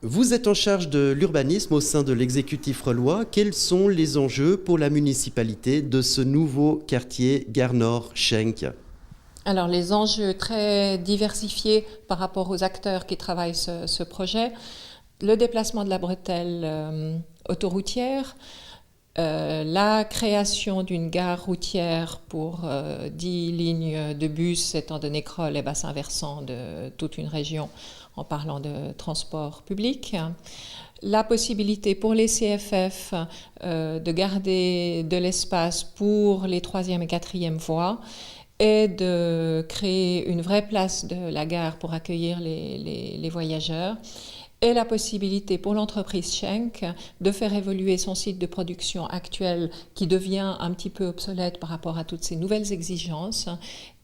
Vous êtes en charge de l'urbanisme au sein de l'exécutif relois. Quels sont les enjeux pour la municipalité de ce nouveau quartier Gare Nord-Schenk? Alors, les enjeux très diversifiés par rapport aux acteurs qui travaillent ce projet. Le déplacement de la bretelle autoroutière, la création d'une gare routière pour 10 lignes de bus, étant donné Crolles et bassin versant de toute une région en parlant de transport public. La possibilité pour les CFF de garder de l'espace pour les 3e et 4e voies et de créer une vraie place de la gare pour accueillir les voyageurs. Et la possibilité pour l'entreprise Schenk de faire évoluer son site de production actuel qui devient un petit peu obsolète par rapport à toutes ces nouvelles exigences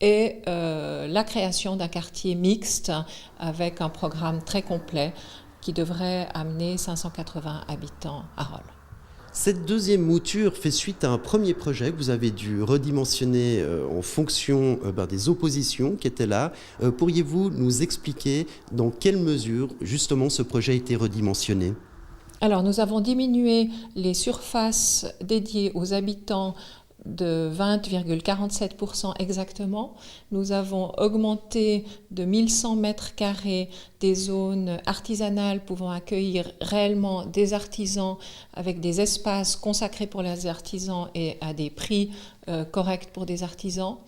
et la création d'un quartier mixte avec un programme très complet qui devrait amener 580 habitants à Rolle. Cette deuxième mouture fait suite à un premier projet que vous avez dû redimensionner en fonction des oppositions qui étaient là. Pourriez-vous nous expliquer dans quelle mesure justement ce projet a été redimensionné ? Alors nous avons diminué les surfaces dédiées aux habitants de 20,47% exactement. Nous avons augmenté de 1100 mètres carrés des zones artisanales pouvant accueillir réellement des artisans avec des espaces consacrés pour les artisans et à des prix corrects pour des artisans.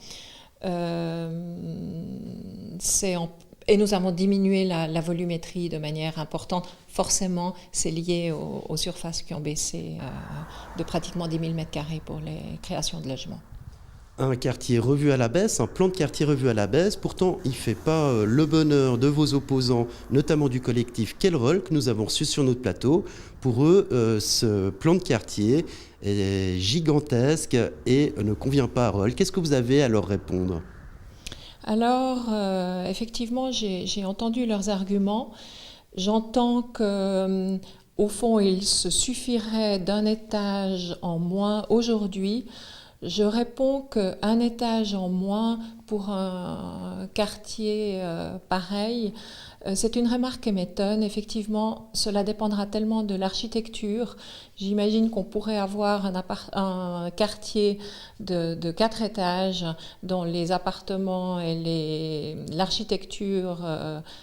Et nous avons diminué la volumétrie de manière importante. Forcément, c'est lié aux surfaces qui ont baissé de pratiquement 10 000 mètres carrés pour les créations de logements. Un quartier revu à la baisse, un plan de quartier revu à la baisse. Pourtant, il ne fait pas le bonheur de vos opposants, notamment du collectif Kelroll que nous avons reçu sur notre plateau. Pour eux, ce plan de quartier est gigantesque et ne convient pas à Rolle. Qu'est-ce que vous avez à leur répondre ? Alors, effectivement, j'ai entendu leurs arguments. J'entends qu'au fond, il se suffirait d'un étage en moins aujourd'hui. Je réponds qu'un étage en moins pour un quartier pareil, c'est une remarque qui m'étonne. Effectivement, cela dépendra tellement de l'architecture. J'imagine qu'on pourrait avoir un quartier de 4 étages dont les appartements et l'architecture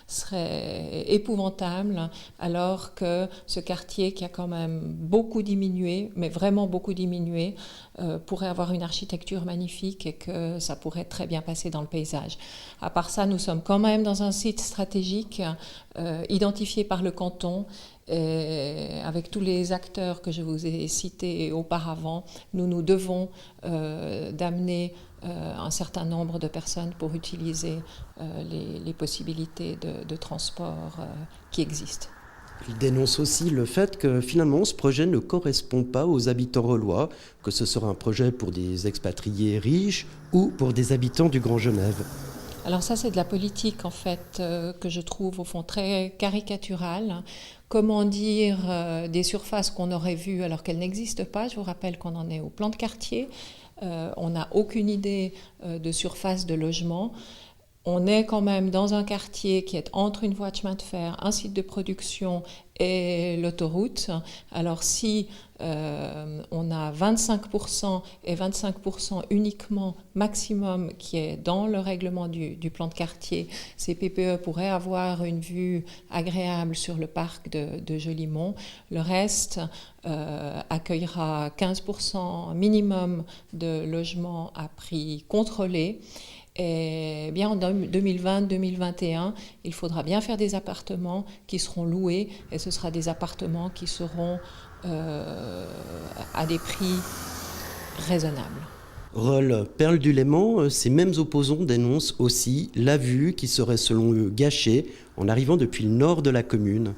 seraient épouvantables, alors que ce quartier qui a quand même beaucoup diminué, mais vraiment beaucoup diminué, pourrait avoir une architecture magnifique et que ça pourrait très bien passer dans le paysage. À part ça, nous sommes quand même dans un site stratégique identifié par le canton. Et avec tous les acteurs que je vous ai cités auparavant, nous devons d'amener un certain nombre de personnes pour utiliser les possibilités de transport qui existent. Il dénonce aussi le fait que finalement ce projet ne correspond pas aux habitants relois, que ce sera un projet pour des expatriés riches ou pour des habitants du Grand Genève. Alors ça, c'est de la politique en fait que je trouve au fond très caricaturale. Comment dire des surfaces qu'on aurait vues alors qu'elles n'existent pas. Je vous rappelle qu'on en est au plan de quartier. On n'a aucune idée de surface de logement. On est quand même dans un quartier qui est entre une voie de chemin de fer, un site de production et l'autoroute. Alors si on a 25% et 25% uniquement maximum qui est dans le règlement du plan de quartier, ces PPE pourraient avoir une vue agréable sur le parc de Jolimont. Le reste accueillera 15% minimum de logements à prix contrôlé. Et bien en 2020-2021, il faudra bien faire des appartements qui seront loués et ce sera des appartements qui seront à des prix raisonnables. Rolle, Perle du Léman, ces mêmes opposants dénoncent aussi la vue qui serait selon eux gâchée en arrivant depuis le nord de la commune.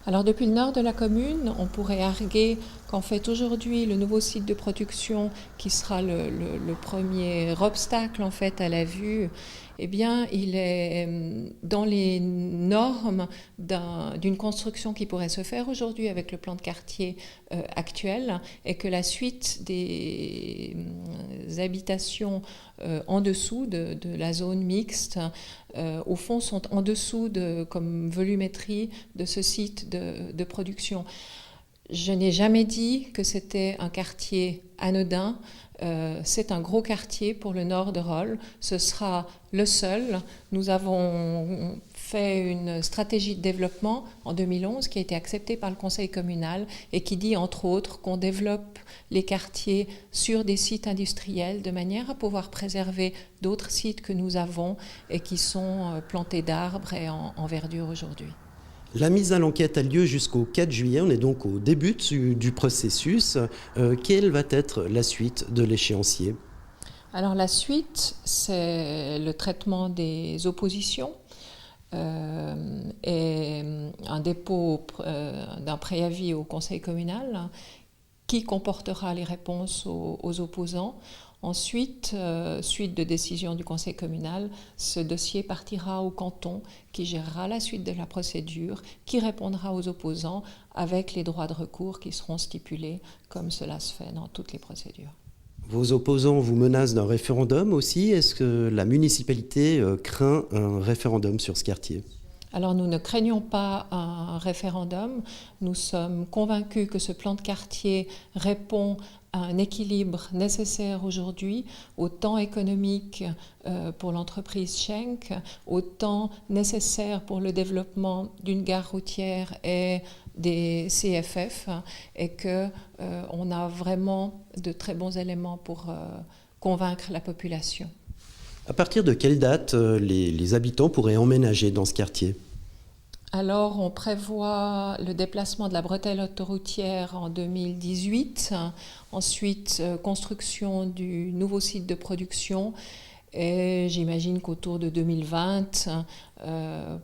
Alors depuis le nord de la commune, on pourrait arguer qu'en fait aujourd'hui le nouveau site de production qui sera le premier obstacle en fait à la vue eh bien, il est dans les normes d'une construction qui pourrait se faire aujourd'hui avec le plan de quartier actuel, et que la suite des habitations en dessous de la zone mixte, au fond, sont en dessous comme volumétrie de ce site de production. Je n'ai jamais dit que c'était un quartier anodin. C'est un gros quartier pour le nord de Rolle. Ce sera le seul. Nous avons fait une stratégie de développement en 2011 qui a été acceptée par le conseil communal et qui dit entre autres qu'on développe les quartiers sur des sites industriels de manière à pouvoir préserver d'autres sites que nous avons et qui sont plantés d'arbres et en verdure aujourd'hui. La mise à l'enquête a lieu jusqu'au 4 juillet, on est donc au début du processus. Quelle va être la suite de l'échéancier ? Alors la suite, c'est le traitement des oppositions et un dépôt d'un préavis au conseil communal qui comportera les réponses aux opposants. Ensuite, suite de décision du conseil communal, ce dossier partira au canton qui gérera la suite de la procédure, qui répondra aux opposants avec les droits de recours qui seront stipulés comme cela se fait dans toutes les procédures. Vos opposants vous menacent d'un référendum aussi. Est-ce que la municipalité craint un référendum sur ce quartier ? Alors nous ne craignons pas un référendum. Nous sommes convaincus que ce plan de quartier répond à un équilibre nécessaire aujourd'hui, autant économique pour l'entreprise Schenck, autant nécessaire pour le développement d'une gare routière et des CFF, et qu'on a vraiment de très bons éléments pour convaincre la population. À partir de quelle date les habitants pourraient emménager dans ce quartier ? Alors, on prévoit le déplacement de la bretelle autoroutière en 2018, ensuite construction du nouveau site de production, et j'imagine qu'autour de 2020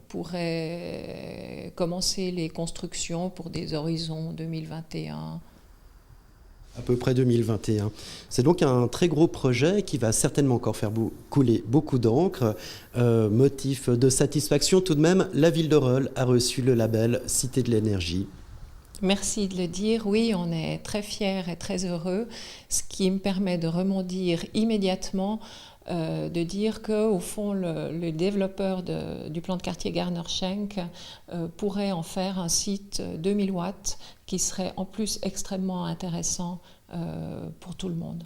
pourraient commencer les constructions pour des horizons 2021. À peu près 2021. C'est donc un très gros projet qui va certainement encore faire couler beaucoup d'encre. Motif de satisfaction tout de même, la ville de Rolle a reçu le label Cité de l'énergie. Merci de le dire. Oui, on est très fiers et très heureux, ce qui me permet de rebondir immédiatement, de dire qu'au fond, le développeur du plan de quartier Garner Schenck pourrait en faire un site 2000 watts qui serait en plus extrêmement intéressant pour tout le monde.